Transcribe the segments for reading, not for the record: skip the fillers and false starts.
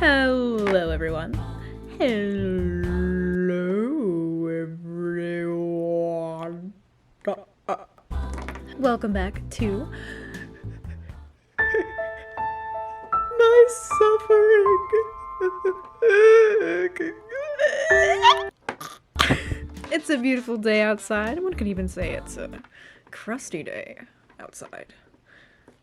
Hello everyone. Hello everyone. Welcome back to my suffering. It's a beautiful day outside. One could even say it's a crusty day outside.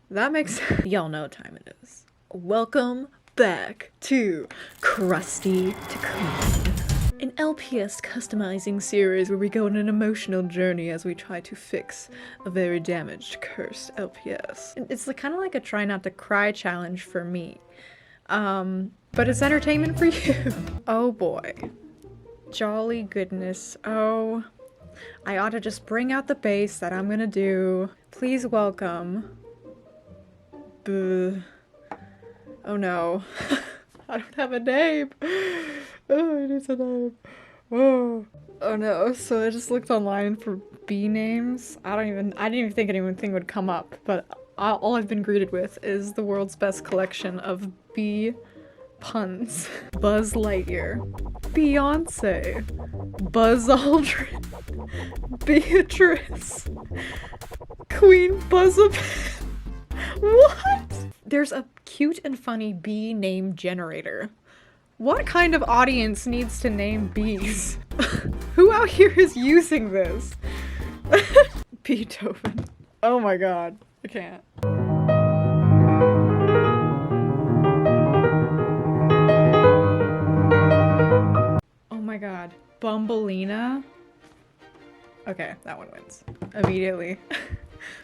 That makes y'all know what time it is. Welcome back to Crusty to Clean, an LPS customizing series where we go on an emotional journey as we try to fix a very damaged, cursed LPS. It's kind of like a try not to cry challenge for me, but it's entertainment for you. Oh boy. Jolly goodness. Oh, I ought to just bring out the bass that I'm gonna do. Please welcome. Oh no. I don't have a name. Oh, I need a name. Oh no. So I just looked online for bee names. I didn't even think anything would come up, but all I've been greeted with is the world's best collection of bee puns. Buzz Lightyear, Beyonce, Buzz Aldrin, Beatrice, Queen Buzzabeth. What? There's a cute and funny bee name generator. What kind of audience needs to name bees? Who out here is using this? Beethoven. Oh my god. I can't. Oh my god. Bumblina? Okay, that one wins. Immediately.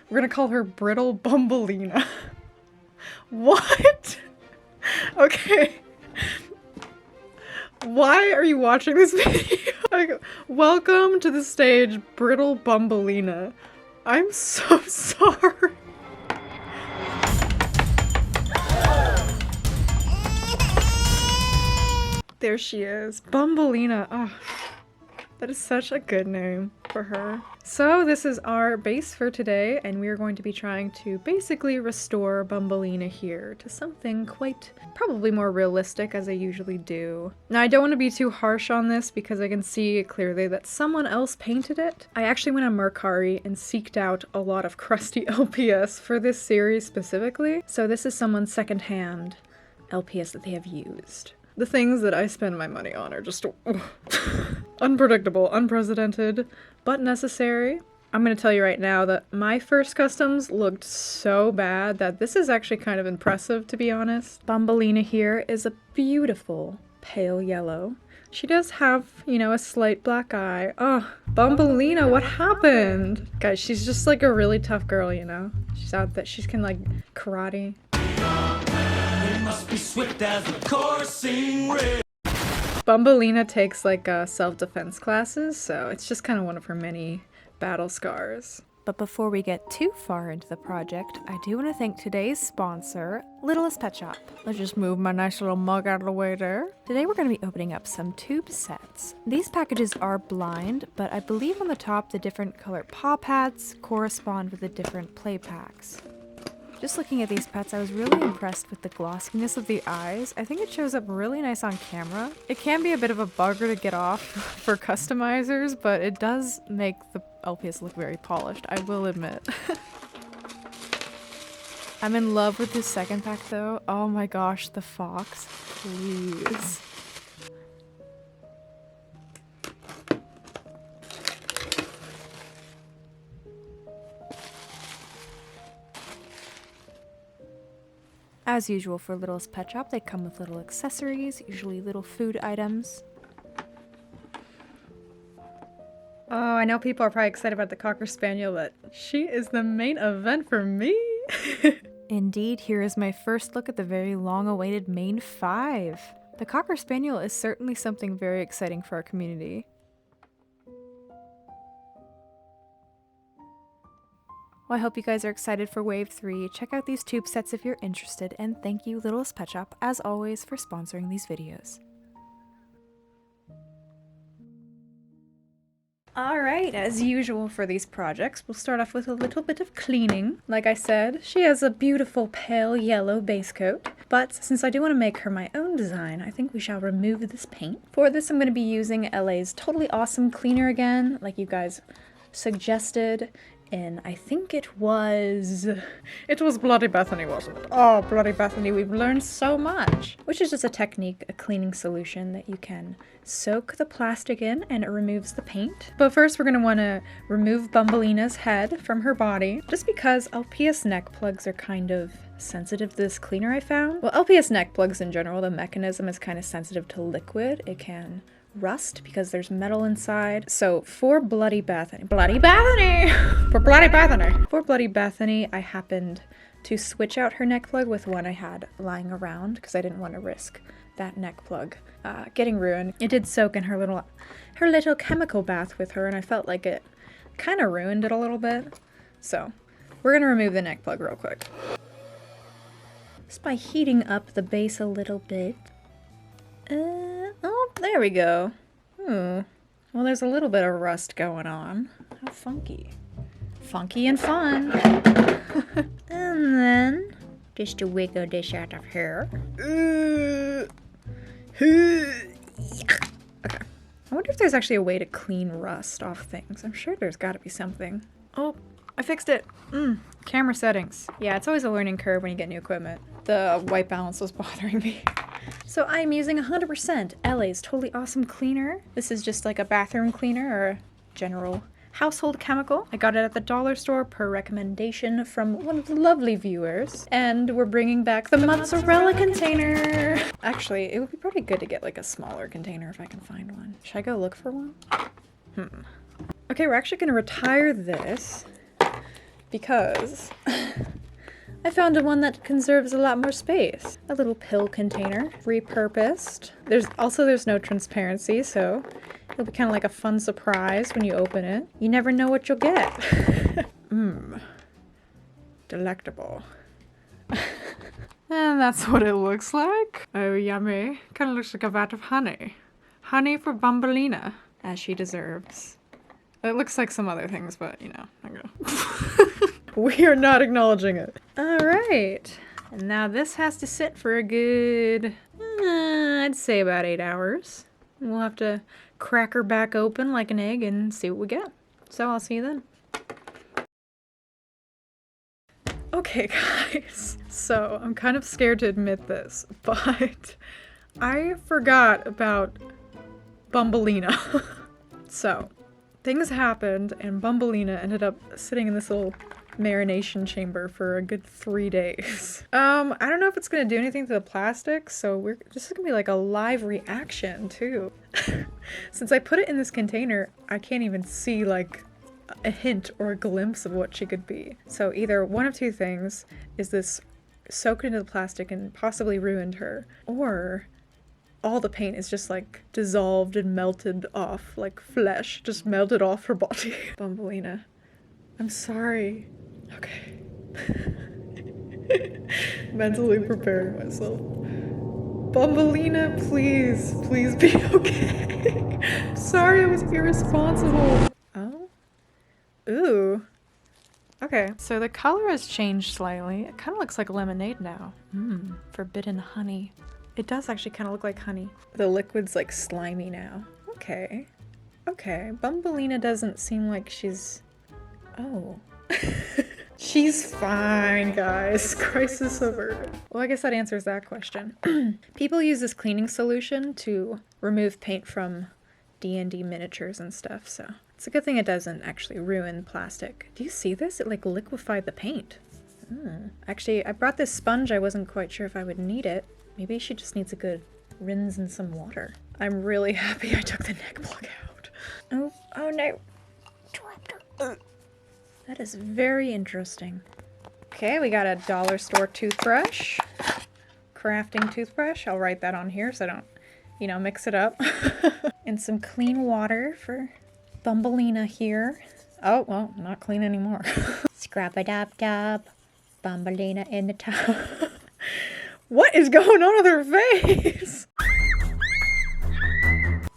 We're gonna call her Brittle Bumblina. What? Okay. Why are you watching this video? Like, welcome to the stage, Brittle Bumblina. I'm so sorry. There she is. Bumblina. Oh, that is such a good name for her. So this is our base for today, and we are going to be trying to basically restore Bumblina here to something quite probably more realistic, as I usually do. Now I don't want to be too harsh on this because I can see clearly that someone else painted it. I actually went on Mercari and seeked out a lot of crusty LPS for this series specifically. So this is someone's secondhand LPS that they have used. The things that I spend my money on are just unpredictable, unprecedented, but necessary. I'm gonna tell you right now that my first customs looked so bad that this is actually kind of impressive, to be honest. Bumblina here is a beautiful pale yellow. She does have, you know, a slight black eye. Oh, Bumblina, what happened? Guys, she's just like a really tough girl, you know? She's out there, she can like karate. Must be swift as a coursing rail. Bumblina takes like self-defense classes, so it's just kind of one of her many battle scars. But before we get too far into the project, I do want to thank today's sponsor, Littlest Pet Shop. Let's just move my nice little mug out of the way there. Today we're going to be opening up some tube sets. These packages are blind, but I believe on the top the different colored paw pads correspond with the different play packs. Just looking at these pets, I was really impressed with the glossiness of the eyes. I think it shows up really nice on camera. It can be a bit of a bugger to get off for customizers, but it does make the LPS look very polished, I will admit. I'm in love with this second pack though. Oh my gosh, the fox, please. As usual for Littlest Pet Shop, they come with little accessories, usually little food items. Oh, I know people are probably excited about the Cocker Spaniel, but she is the main event for me. Indeed, here is my first look at the very long-awaited main 5. The Cocker Spaniel is certainly something very exciting for our community. Well, I hope you guys are excited for Wave 3. Check out these tube sets if you're interested, and thank you Littlest Pet Shop, as always, for sponsoring these videos. Alright, as usual for these projects, we'll start off with a little bit of cleaning. Like I said, she has a beautiful pale yellow base coat. But since I do want to make her my own design, I think we shall remove this paint. For this, I'm going to be using LA's Totally Awesome Cleaner again, like you guys suggested. And I think it was Bloody Bethany, wasn't it? Oh, Bloody Bethany, we've learned so much. Which is just a technique, a cleaning solution that you can soak the plastic in and it removes the paint. But first we're gonna wanna remove Bumblina's head from her body, just because LPS neck plugs are kind of sensitive to this cleaner I found. Well, LPS neck plugs in general, the mechanism is kind of sensitive to liquid. It can rust because there's metal inside. So for Bloody Bethany, for Bloody Bethany, I happened to switch out her neck plug with one I had lying around because I didn't want to risk that neck plug getting ruined. It did soak in her little chemical bath with her, and I felt like it kind of ruined it a little bit. So we're gonna remove the neck plug real quick. Just by heating up the base a little bit. Oh, there we go. Well, there's a little bit of rust going on. How funky. Funky and fun. And then, just to wiggle this out of here. Okay. I wonder if there's actually a way to clean rust off things. I'm sure there's gotta be something. Oh, I fixed it. Camera settings. Yeah, it's always a learning curve when you get new equipment. The white balance was bothering me. So I'm using 100% LA's Totally Awesome Cleaner. This is just like a bathroom cleaner or a general household chemical. I got it at the dollar store per recommendation from one of the lovely viewers. And we're bringing back the mozzarella container. Actually, it would be probably good to get like a smaller container if I can find one. Should I go look for one? Okay, we're actually gonna retire this because I found one that conserves a lot more space. A little pill container, repurposed. There's no transparency, so it'll be kind of like a fun surprise when you open it. You never know what you'll get. Delectable. And that's what it looks like. Oh, yummy. Kind of looks like a vat of honey. Honey for Bumblina, as she deserves. It looks like some other things, but you know, I go. We are not acknowledging it. All right, and now this has to sit for a good, I'd say about 8 hours. We'll have to crack her back open like an egg and see what we get. So I'll see you then. Okay, guys, so I'm kind of scared to admit this, but I forgot about Bumblina. So things happened and Bumblina ended up sitting in this little marination chamber for a good 3 days. I don't know if it's gonna do anything to the plastic, so this is gonna be like a live reaction too. Since I put it in this container, I can't even see like a hint or a glimpse of what she could be. So either one of two things is this soaked into the plastic and possibly ruined her, or all the paint is just like dissolved and melted off like flesh, just melted off her body. Bumblina, I'm sorry. Okay. Mentally preparing myself. Bumblina, please be okay. Sorry I was irresponsible. Oh? Ooh. Okay, so the color has changed slightly. It kind of looks like lemonade now. Forbidden honey. It does actually kind of look like honey. The liquid's like slimy now. Okay. Okay, Bumblina doesn't seem like she's... Oh. She's fine, guys. Crisis averted. Well, I guess that answers that question. People use this cleaning solution to remove paint from D&D miniatures and stuff, so it's a good thing it doesn't actually ruin plastic. Do you see this? It like liquefied the paint. Actually, I brought this sponge. I wasn't quite sure if I would need it. Maybe she just needs a good rinse in some water. I'm really happy I took the neck plug out. Oh no. Dropped her. That is very interesting. Okay, we got a dollar store toothbrush. Crafting toothbrush. I'll write that on here so I don't, you know, mix it up. And some clean water for Bumblina here. Oh, well, not clean anymore. Scrub-a-dub-dub. Bumblina in the tub. What is going on with her face?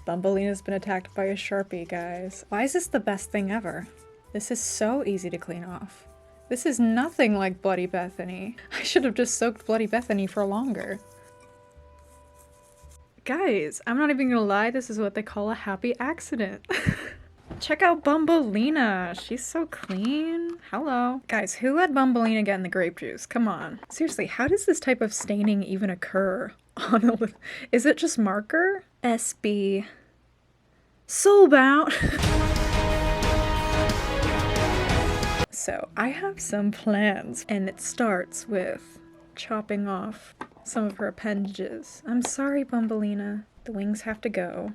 Bumblina's been attacked by a Sharpie, guys. Why is this the best thing ever? This is so easy to clean off. This is nothing like Bloody Bethany. I should have just soaked Bloody Bethany for longer. Guys, I'm not even gonna lie, this is what they call a happy accident. Check out Bumblina. She's so clean. Hello. Guys, who let Bumblina get in the grape juice? Come on. Seriously, how does this type of staining even occur on a is it just marker? SB. Soulbound. So, I have some plans, and it starts with chopping off some of her appendages. I'm sorry, Bumblina. The wings have to go.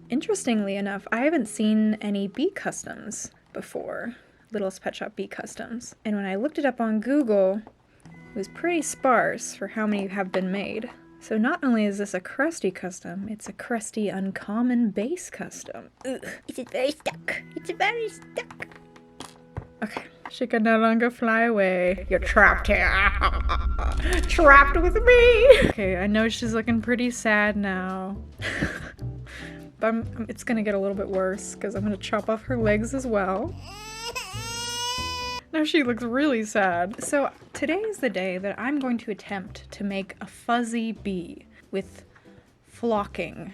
Interestingly enough, I haven't seen any bee customs before. Littlest Pet Shop bee customs. And when I looked it up on Google, it was pretty sparse for how many have been made. So not only is this a Crusty custom, it's a Crusty uncommon base custom. Ugh, it's very stuck. It's very stuck. Okay. She can no longer fly away. You're trapped here. Trapped with me. Okay, I know she's looking pretty sad now. But it's gonna get a little bit worse because I'm gonna chop off her legs as well. Now she looks really sad. So today is the day that I'm going to attempt to make a fuzzy bee with flocking.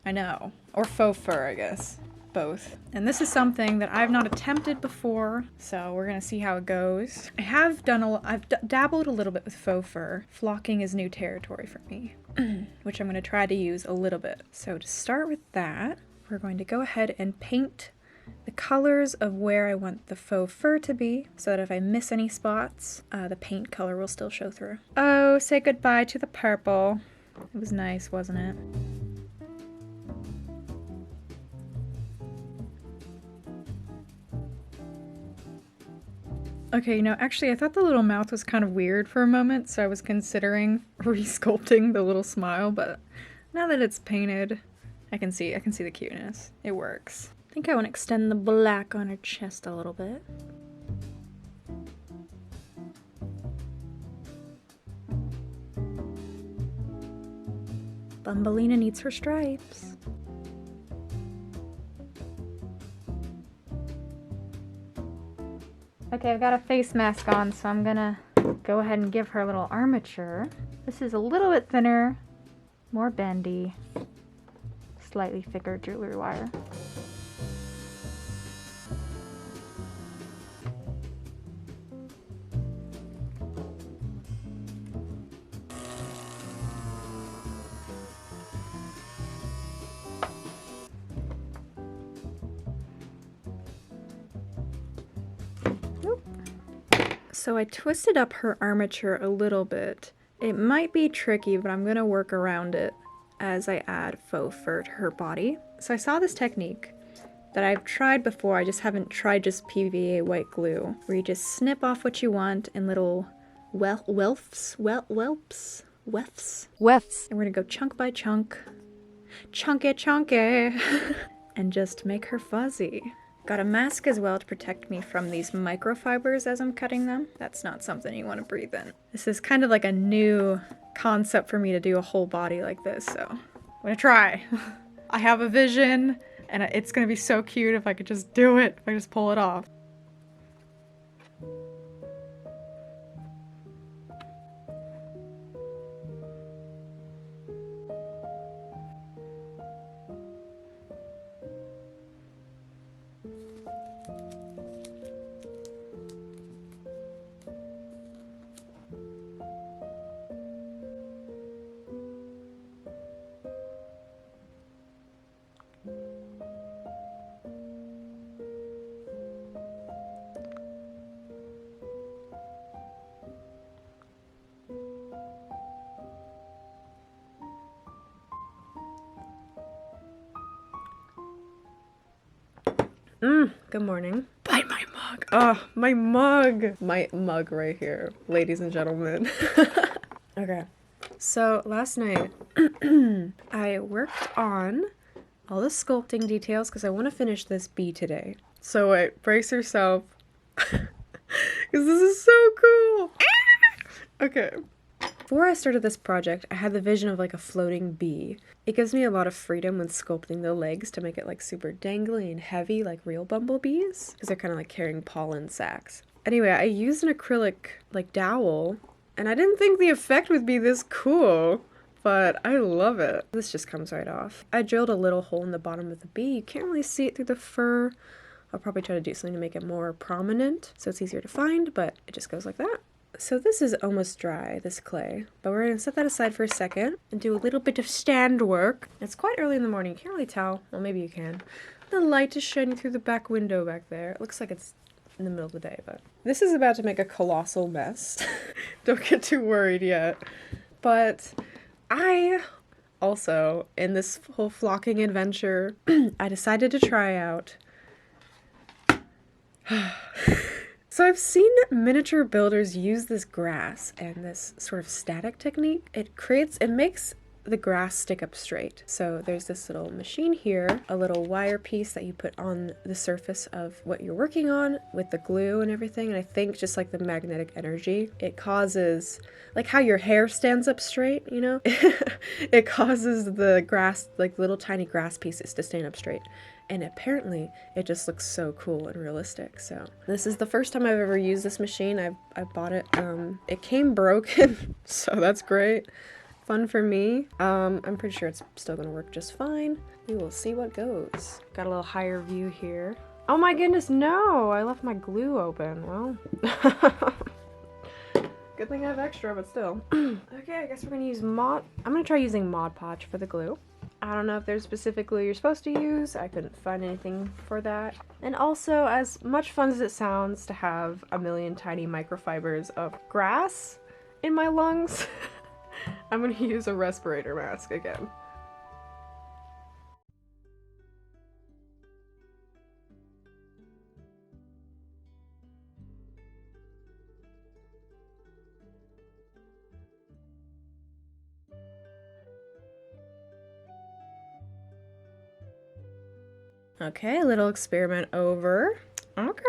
I know. Or faux fur, I guess. Both. And this is something that I've not attempted before, so we're gonna see how it goes. I've dabbled a little bit with faux fur. Flocking is new territory for me, which I'm gonna try to use a little bit. So to start with that, we're going to go ahead and paint the colors of where I want the faux fur to be, so that if I miss any spots, the paint color will still show through. Oh, say goodbye to the purple. It was nice, wasn't it? Okay, you know, actually I thought the little mouth was kind of weird for a moment, so I was considering re-sculpting the little smile, but now that it's painted, I can see the cuteness. It works. I think I want to extend the black on her chest a little bit. Bumblina needs her stripes. Okay, I've got a face mask on, so I'm gonna go ahead and give her a little armature. This is a little bit thinner, more bendy, slightly thicker jewelry wire. So I twisted up her armature a little bit. It might be tricky, but I'm gonna work around it as I add faux fur to her body. So I saw this technique that I've tried before, I just haven't tried just PVA white glue, where you just snip off what you want in little wefts. And we're gonna go chunk by chunk, chunky, and just make her fuzzy. Got a mask as well to protect me from these microfibers as I'm cutting them. That's not something you want to breathe in. This is kind of like a new concept for me to do a whole body like this, so I'm gonna try. I have a vision, and it's gonna be so cute if I could just do it, if I just pull it off. Good morning. Buy my mug. Oh, my mug! My mug right here, ladies and gentlemen. Okay, so last night I worked on all the sculpting details because I want to finish this bee today. So wait, brace yourself, because this is so cool. Okay. Before I started this project, I had the vision of like a floating bee. It gives me a lot of freedom when sculpting the legs to make it like super dangly and heavy like real bumblebees, because they're kind of like carrying pollen sacs. Anyway, I used an acrylic like dowel, and I didn't think the effect would be this cool, but I love it. This just comes right off. I drilled a little hole in the bottom of the bee. You can't really see it through the fur. I'll probably try to do something to make it more prominent so it's easier to find, but it just goes like that. So this is almost dry, this clay, but we're going to set that aside for a second and do a little bit of stand work. It's quite early in the morning, you can't really tell. Well, maybe you can. The light is shining through the back window back there. It looks like it's in the middle of the day, but this is about to make a colossal mess. Don't get too worried yet. But I also, in this whole flocking adventure, I decided to try out so I've seen miniature builders use this grass and this sort of static technique. It makes the grass stick up straight. So there's this little machine here, a little wire piece that you put on the surface of what you're working on with the glue and everything. And I think just like the magnetic energy, it causes, like how your hair stands up straight, you know? It causes the grass, like little tiny grass pieces to stand up straight. And apparently it just looks so cool and realistic. So this is the first time I've ever used this machine. I bought it. It came broken, so that's great. Fun for me. I'm pretty sure it's still gonna work just fine. We will see what goes. Got a little higher view here. Oh my goodness, no! I left my glue open. Well, good thing I have extra, but still. Okay, I guess we're gonna use I'm gonna try using Mod Podge for the glue. I don't know if there's specific glue you're supposed to use. I couldn't find anything for that. And also, as much fun as it sounds to have a million tiny microfibers of grass in my lungs, I'm gonna use a respirator mask again. Okay, little experiment over. Okay.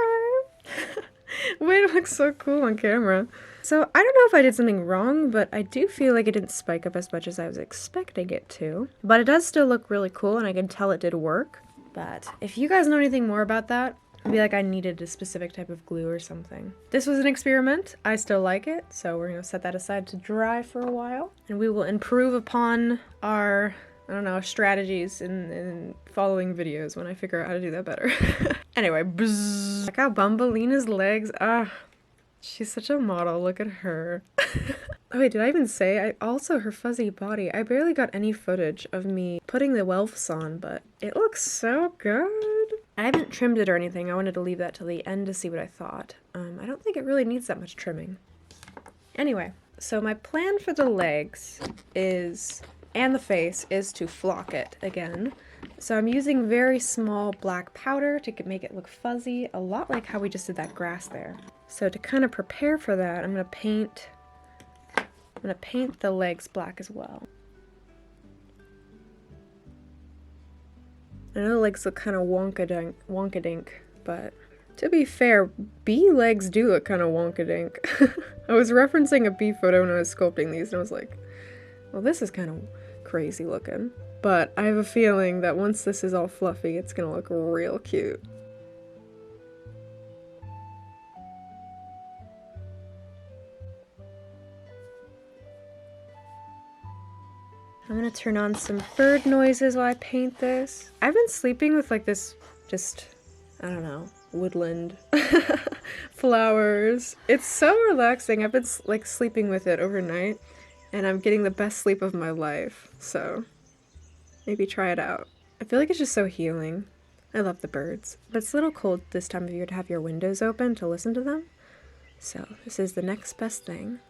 Wait, it looks so cool on camera. So I don't know if I did something wrong, but I do feel like it didn't spike up as much as I was expecting it to. But it does still look really cool, and I can tell it did work. But if you guys know anything more about that, it'd be like I needed a specific type of glue or something. This was an experiment. I still like it, so we're gonna set that aside to dry for a while. And we will improve upon our, I don't know, strategies in following videos when I figure out how to do that better. Anyway, bzzz. Check out Bumblina's legs. Ah, she's such a model. Look at her. Oh wait, did I even say? Also her fuzzy body. I barely got any footage of me putting the whelps on, but it looks so good. I haven't trimmed it or anything. I wanted to leave that till the end to see what I thought. I don't think it really needs that much trimming. Anyway, so my plan for the legs is, and the face, is to flock it again. So I'm using very small black powder to make it look fuzzy, a lot like how we just did that grass there. So to kind of prepare for that, I'm gonna paint the legs black as well. I know the legs look kind of wonkadink, but to be fair, bee legs do look kind of wonkadink. I was referencing a bee photo when I was sculpting these, and I was like, well, this is kind of crazy looking. But I have a feeling that once this is all fluffy, it's gonna look real cute. I'm gonna turn on some bird noises while I paint this. I've been sleeping with like this, just, I don't know, woodland flowers. It's so relaxing. I've been like sleeping with it overnight, and I'm getting the best sleep of my life, so maybe try it out. I feel like it's just so healing. I love the birds, but it's a little cold this time of year to have your windows open to listen to them, so this is the next best thing.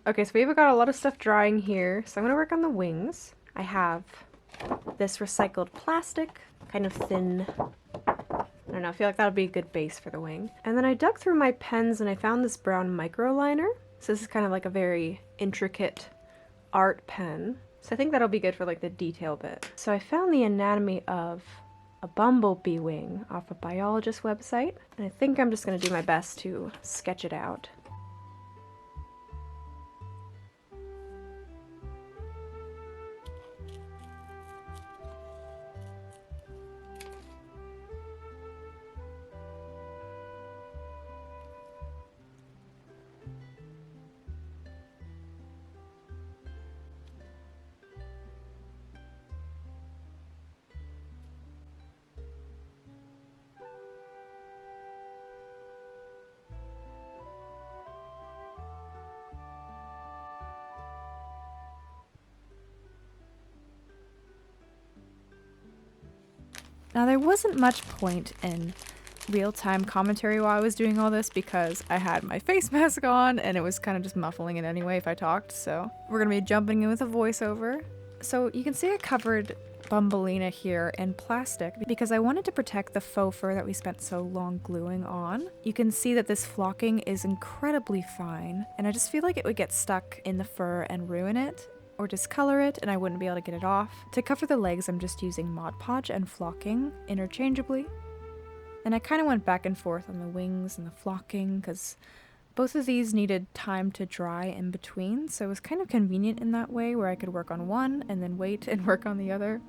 Okay, so we've got a lot of stuff drying here, so I'm gonna work on the wings. I have this recycled plastic, kind of thin. I don't know, I feel like that would be a good base for the wing. And then I dug through my pens and I found this brown micro liner. So this is kind of like a very intricate art pen. So I think that'll be good for like the detail bit. So I found the anatomy of a bumblebee wing off a biologist website. And I think I'm just gonna do my best to sketch it out. Now there wasn't much point in real-time commentary while I was doing all this because I had my face mask on and it was kind of just muffling it anyway if I talked, so we're gonna be jumping in with a voiceover. So you can see I covered Bumblina here in plastic because I wanted to protect the faux fur that we spent so long gluing on. You can see that this flocking is incredibly fine, and I just feel like it would get stuck in the fur and ruin it, or discolor it, and I wouldn't be able to get it off. To cover the legs, I'm just using Mod Podge and flocking interchangeably. And I kind of went back and forth on the wings and the flocking because both of these needed time to dry in between, so it was kind of convenient in that way where I could work on one and then wait and work on the other.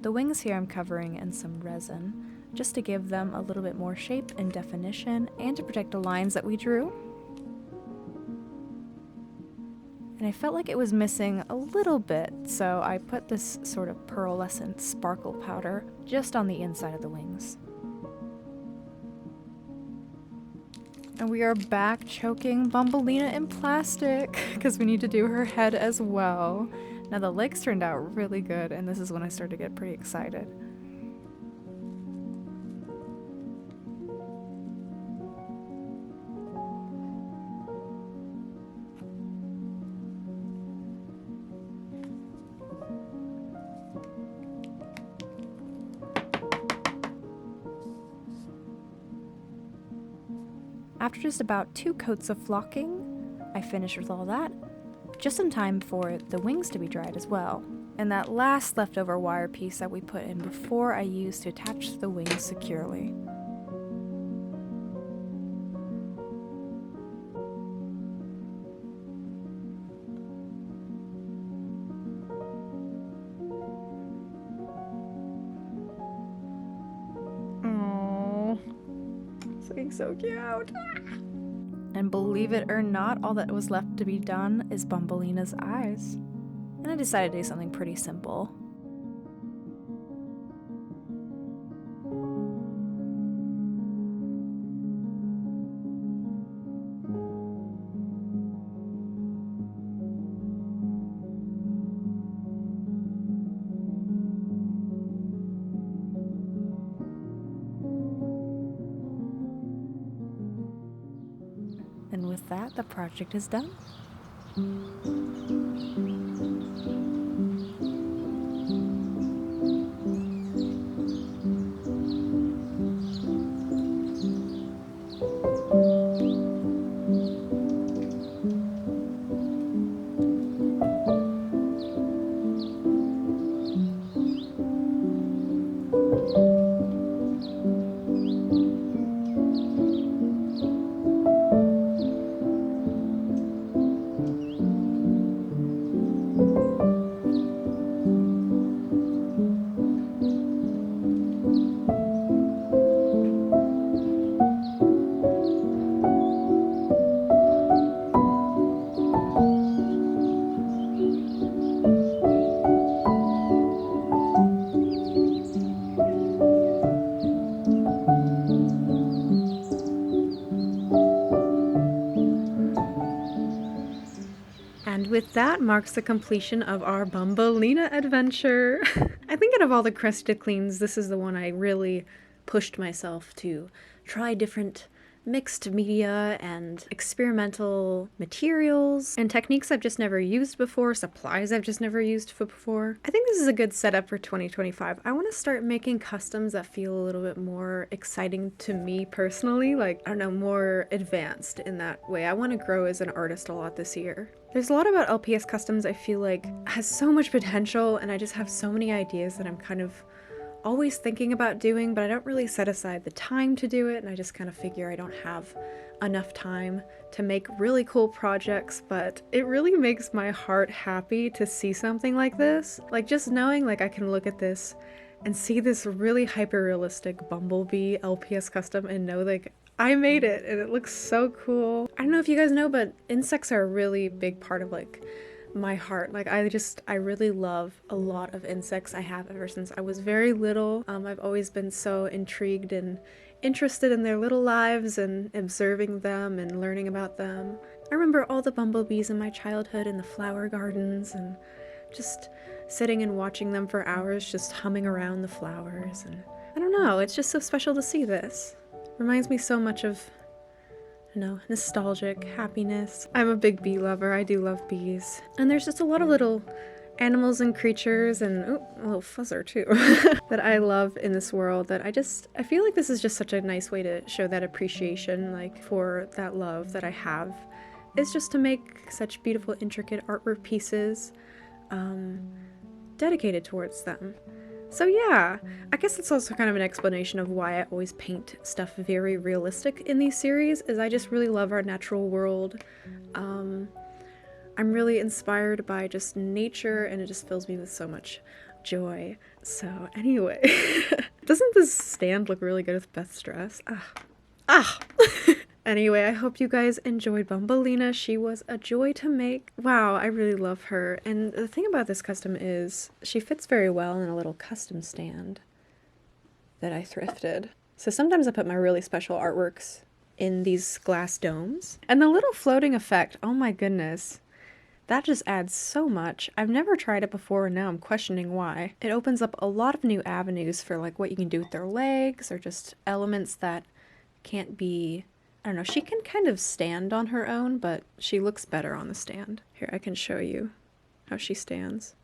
The wings here I'm covering in some resin just to give them a little bit more shape and definition and to protect the lines that we drew. And I felt like it was missing a little bit, so I put this sort of pearlescent sparkle powder just on the inside of the wings. And we are back choking Bumblina in plastic because we need to do her head as well. Now the legs turned out really good, and this is when I started to get pretty excited. After just about 2 coats of flocking, I finished with all that, just in time for the wings to be dried as well. And that last leftover wire piece that we put in before I used to attach the wings securely. So cute. And believe it or not, all that was left to be done is Bumblina's eyes. And I decided to do something pretty simple. And with that, the project is done. With that marks the completion of our Bumblina adventure. I think out of all the Crusty cleans, this is the one I really pushed myself to try different mixed media and experimental materials and techniques I've just never used before, supplies I've just never used before. I think this is a good setup for 2025. I want to start making customs that feel a little bit more exciting to me personally, like, I don't know, more advanced in that way. I want to grow as an artist a lot this year. There's a lot about LPS customs I feel like has so much potential, and I just have so many ideas that I'm kind of always thinking about doing, but I don't really set aside the time to do it, and I just kind of figure I don't have enough time to make really cool projects. But it really makes my heart happy to see something like this. Like, just knowing like I can look at this and see this really hyper-realistic bumblebee LPS custom and know like I made it and it looks so cool. I don't know if you guys know, but insects are a really big part of like my heart. Like I really love a lot of insects. I have ever since I was very little. I've always been so intrigued and interested in their little lives and observing them and learning about them. I remember all the bumblebees in my childhood in the flower gardens and just sitting and watching them for hours, just humming around the flowers. And I don't know, it's just so special to see this. Reminds me so much of, you know, nostalgic happiness. I'm a big bee lover. I do love bees. And there's just a lot of little animals and creatures and a little fuzzer too that I love in this world that I feel like this is just such a nice way to show that appreciation, like, for that love that I have. Is just to make such beautiful, intricate artwork pieces dedicated towards them. So yeah, I guess it's also kind of an explanation of why I always paint stuff very realistic in these series, is I just really love our natural world. I'm really inspired by just nature, and it just fills me with so much joy. So anyway, doesn't this stand look really good with Beth's dress? Anyway, I hope you guys enjoyed Bumblina. She was a joy to make. Wow, I really love her. And the thing about this custom is she fits very well in a little custom stand that I thrifted. So sometimes I put my really special artworks in these glass domes. And the little floating effect, oh my goodness, that just adds so much. I've never tried it before, and now I'm questioning why. It opens up a lot of new avenues for like what you can do with their legs, or just elements that can't be, I don't know, she can kind of stand on her own, but she looks better on the stand. Here, I can show you how she stands.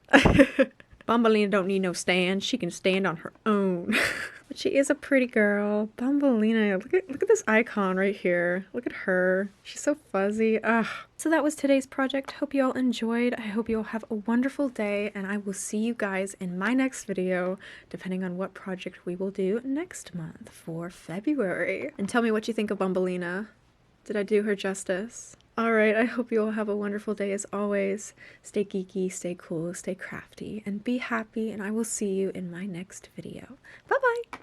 Bumblina don't need no stand. She can stand on her own. But she is a pretty girl. Bumblina, look at this icon right here. Look at her. She's so fuzzy. Ugh. So that was today's project. Hope you all enjoyed. I hope you all have a wonderful day, and I will see you guys in my next video, depending on what project we will do next month for February. And tell me what you think of Bumblina. Did I do her justice? Alright, I hope you all have a wonderful day as always. Stay geeky, stay cool, stay crafty, and be happy, and I will see you in my next video. Bye-bye!